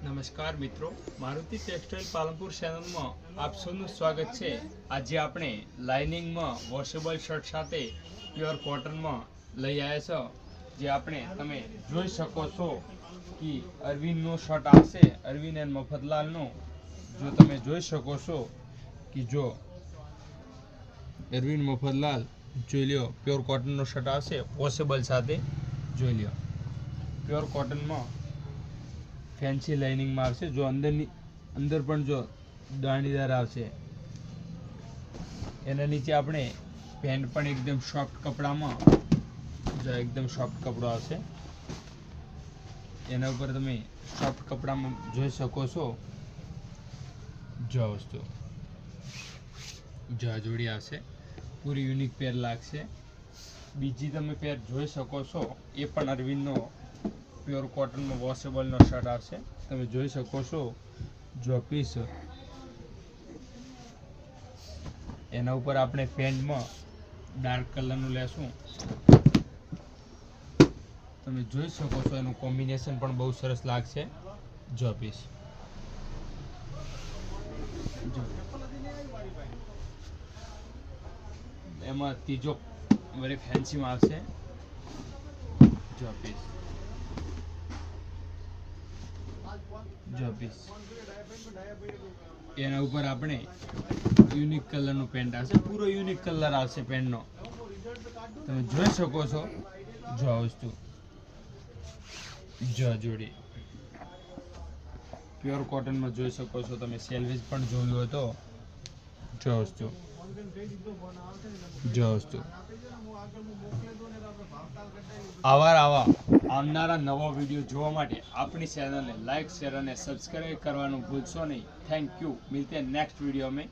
નમસ્કાર મિત્રો, મારુતિ ટેક્સટાઇલ પાલનપુર ચેનલમાં આપ સૌનું સ્વાગત છે। આજે આપણે લાઇનિંગમાં વોશેબલ શર્ટ સાથે પ્યોર કોટનમાં લઈ આવ્યા છો। જે આપણે તમે જોઈ શકો છો કે અરવિંદનો શર્ટ આવશે, અરવિંદ એન્ડ મફતલાલનો। જો તમે જોઈ શકો છો કે જો અરવિંદ મફતલાલ જોઈ લ્યો, પ્યોર કોટનનો શર્ટ આવશે વોશેબલ સાથે। જોઈ લ્યો, પ્યોર કોટનમાં ફેન્સી લાઇનિંગમાં આવશે। જો અંદર પણ જો દાણીદાર આવશે। એના નીચે આપણે પેન્ટ પણ એકદમ સોફ્ટ કપડામાં, જો એકદમ સોફ્ટ કપડો આવશે। એના ઉપર તમે સોફ્ટ કપડામાં જોઈ શકો છો। જો વસ્તુ જો જોડી આવશે, પૂરી યુનિક પેર લાગશે। બીજી તમે પેર જોઈ શકો છો, એ પણ અરવિંદનો પ્યોર કોટનમાં વોશેબલનો શર્ટ આવશે। તમે જોઈ શકો છો જો પીસ, એના ઉપર આપણે પેન્ટમાં ડાર્ક કલરનું લેશું। તમે જોઈ શકો છો એનું કોમ્બિનેશન પણ બહુ સરસ લાગશે। જો પીસ એમાં ત્રીજો વળી ફેન્સીમાં આવશે। જો પીસ એના ઉપર આપણે યુનિક કલરનું પેન્ટ આવશે, પૂરો યુનિક કલર આવશે પેન્ટનો। તમે જોઈ શકો છો જો આ વસ્તુ, જો જોડી પ્યોર કોટનમાં જોઈ શકો છો તમે। સેલ્વેજ પણ જોયું હોય તો જો વસ્તુ, જો વસ્તુ આવા આવનારા નવા વિડીયો જોવા માટે આપણી ચેનલને લાઈક, શેર અને સબસ્ક્રાઇબ કરવાનું ભૂલશો નહીં। Thank you. મિલતે हैं नेक्स्ट वीडियो में।